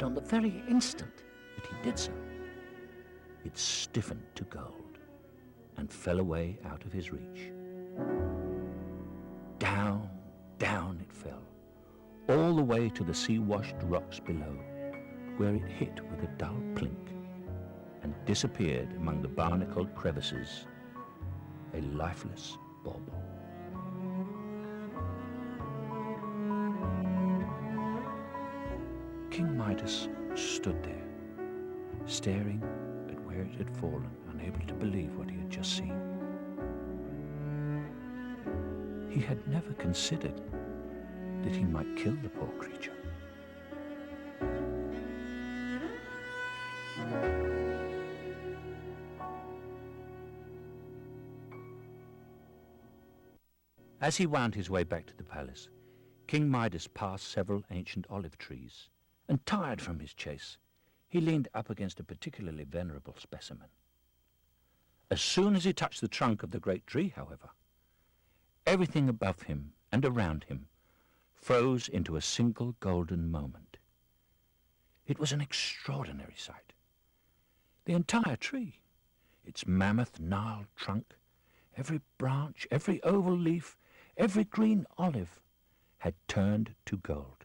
on the very instant that he did so, it stiffened to gold and fell away out of his reach. Down, down it fell, all the way to the sea-washed rocks below, where it hit with a dull plink and disappeared among the barnacled crevices, a lifeless bauble. King Midas stood there, staring at where it had fallen, unable to believe what he had just seen. He had never considered that he might kill the poor creature. As he wound his way back to the palace, King Midas passed several ancient olive trees, and tired from his chase, he leaned up against a particularly venerable specimen. As soon as he touched the trunk of the great tree, however, everything above him and around him froze into a single golden moment. It was an extraordinary sight. The entire tree, its mammoth gnarled trunk, every branch, every oval leaf, every green olive, had turned to gold.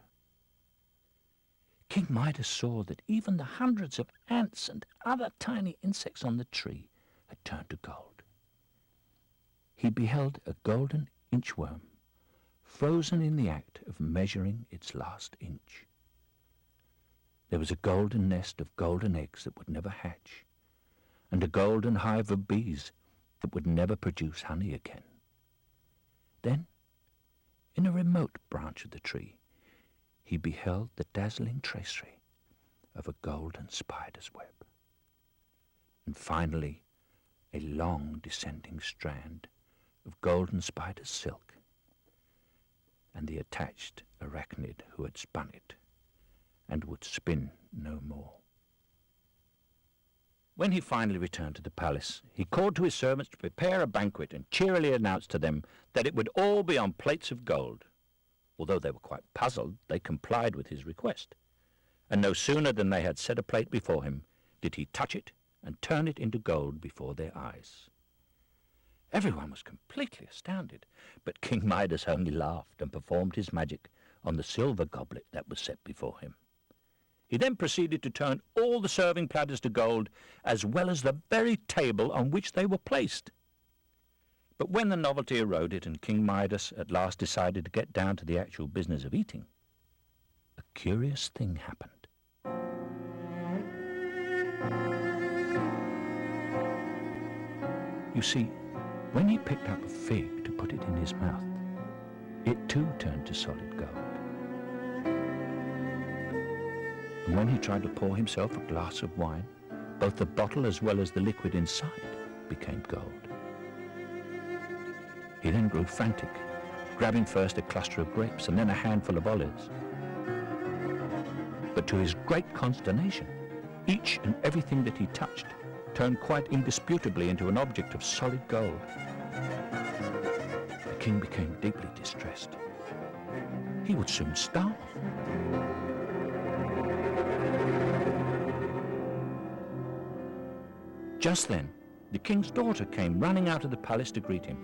King Midas saw that even the hundreds of ants and other tiny insects on the tree had turned to gold. He beheld a golden inchworm, frozen in the act of measuring its last inch. There was a golden nest of golden eggs that would never hatch, and a golden hive of bees that would never produce honey again. Then, in a remote branch of the tree, he beheld the dazzling tracery of a golden spider's web. And finally, a long descending strand of golden spider's silk, and the attached arachnid who had spun it and would spin no more. When he finally returned to the palace, he called to his servants to prepare a banquet and cheerily announced to them that it would all be on plates of gold. Although they were quite puzzled, they complied with his request. And no sooner than they had set a plate before him did he touch it and turn it into gold before their eyes. Everyone was completely astounded, but King Midas only laughed and performed his magic on the silver goblet that was set before him. He then proceeded to turn all the serving platters to gold, as well as the very table on which they were placed. But when the novelty eroded and King Midas at last decided to get down to the actual business of eating, a curious thing happened. You see, when he picked up a fig to put it in his mouth, it too turned to solid gold. And when he tried to pour himself a glass of wine, both the bottle as well as the liquid inside became gold. He then grew frantic, grabbing first a cluster of grapes and then a handful of olives. But to his great consternation, each and everything that he touched turned quite indisputably into an object of solid gold. The king became deeply distressed. He would soon starve. Just then, the king's daughter came running out of the palace to greet him.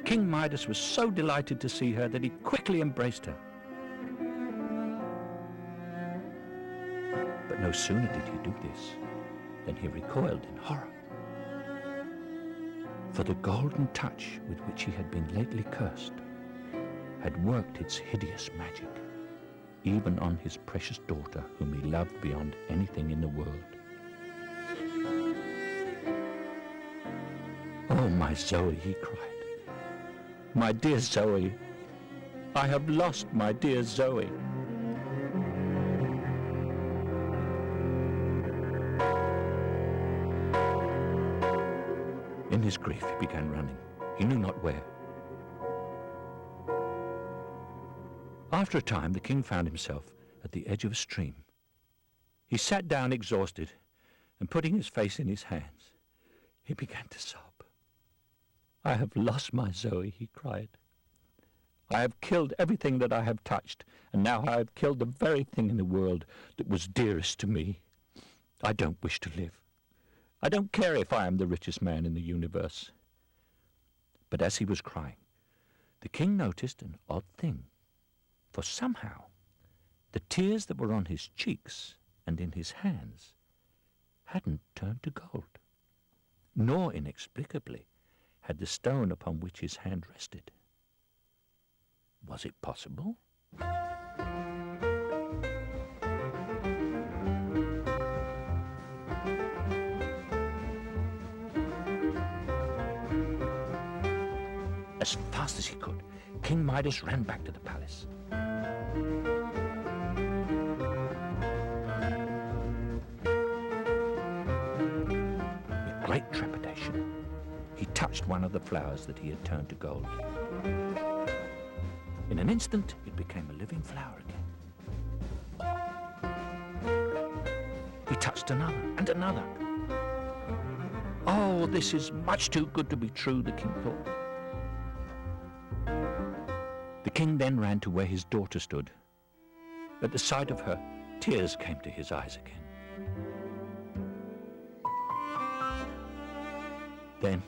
King Midas was so delighted to see her that he quickly embraced her. But no sooner did he do this than he recoiled in horror. For the golden touch with which he had been lately cursed had worked its hideous magic, even on his precious daughter, whom he loved beyond anything in the world. "Oh, my Zoe," he cried. "My dear Zoe, I have lost my dear Zoe." In his grief, he began running. He knew not where. After a time, the king found himself at the edge of a stream. He sat down exhausted, and putting his face in his hands, he began to sob. "I have lost my Zoe," he cried. I have killed everything that I have touched, and now I have killed the very thing in the world that was dearest to me. I don't wish to live. I don't care if I am the richest man in the universe." But as he was crying, the king noticed an odd thing, for somehow the tears that were on his cheeks and in his hands hadn't turned to gold, nor inexplicably had the stone upon which his hand rested. Was it possible? As fast as he could, King Midas ran back to the palace. With great trepidation, he touched one of the flowers that he had turned to gold. In an instant, it became a living flower again. He touched another and another. "Oh, this is much too good to be true," the king thought. The king then ran to where his daughter stood. At the sight of her, tears came to his eyes again. Then,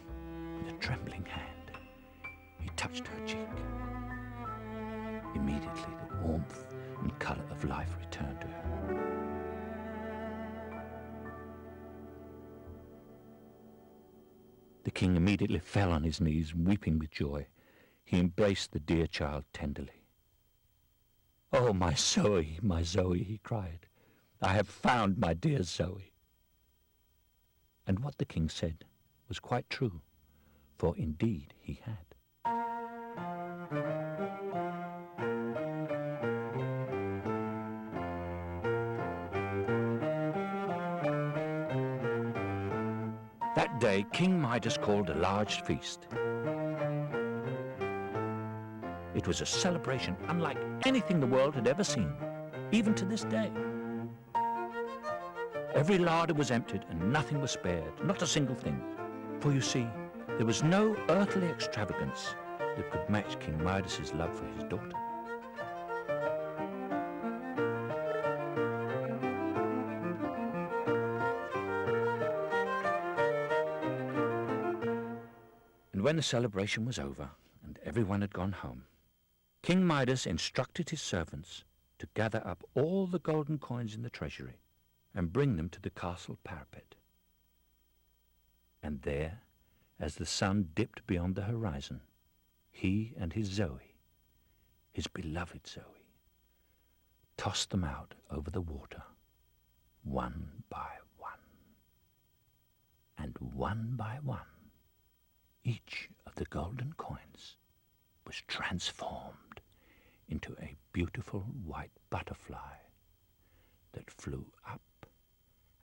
with a trembling hand, he touched her cheek. Immediately, the warmth and colour of life returned to her. The king immediately fell on his knees, weeping with joy. He embraced the dear child tenderly. "Oh, my Zoe, he cried. "I have found my dear Zoe." And what the king said was quite true, for indeed he had. That day, King Midas called a large feast. It was a celebration unlike anything the world had ever seen, even to this day. Every larder was emptied and nothing was spared, not a single thing. For you see, there was no earthly extravagance that could match King Midas's love for his daughter. And when the celebration was over and everyone had gone home, King Midas instructed his servants to gather up all the golden coins in the treasury and bring them to the castle parapet. And there, as the sun dipped beyond the horizon, he and his Zoe, his beloved Zoe, tossed them out over the water, one by one. And one by one, each of the golden coins was transformed into a beautiful white butterfly that flew up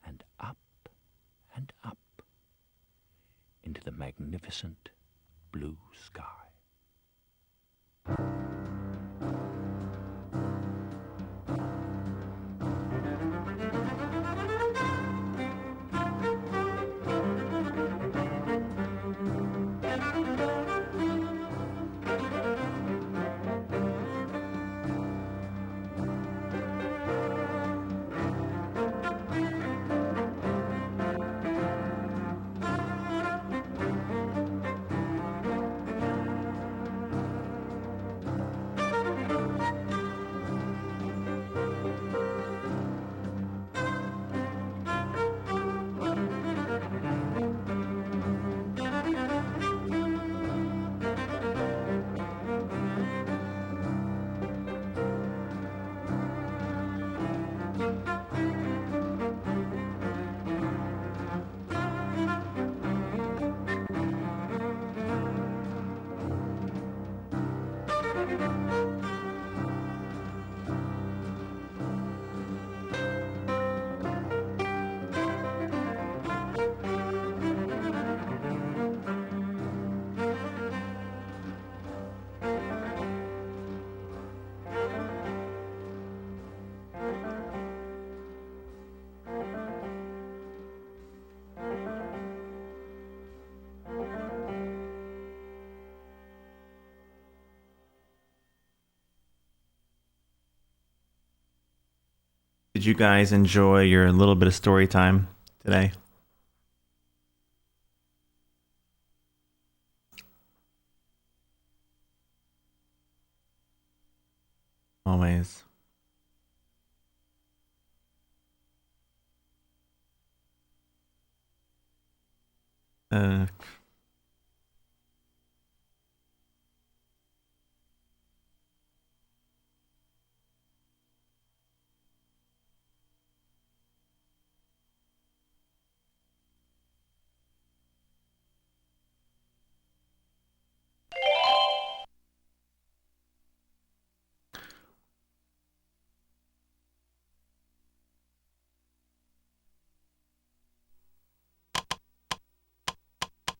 and up and up into the magnificent blue sky. Did you guys enjoy your little bit of story time today? Always. Uh,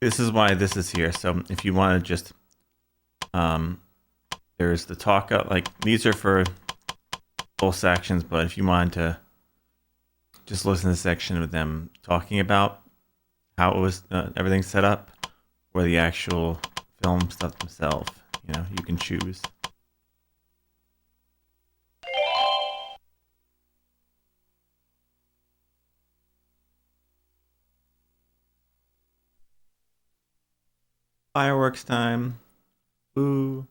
this is why this is here. So if you want to just, um, there's the talk out, like these are for both sections, but if you wanted to just listen to the section of them talking about how it was, everything set up, or the actual film stuff themselves, you know, you can choose. Fireworks time. Ooh.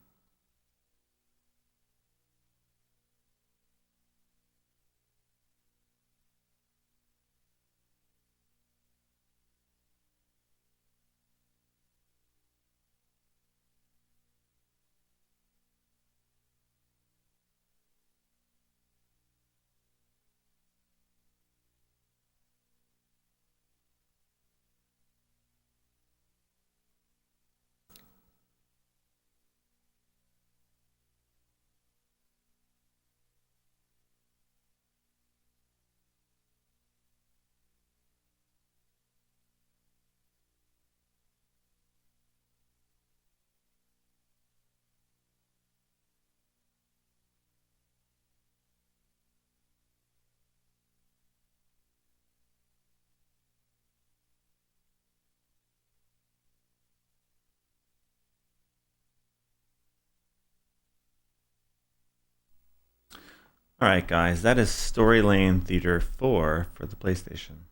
All right, guys, that is Story Lane Theater 4 for the PlayStation.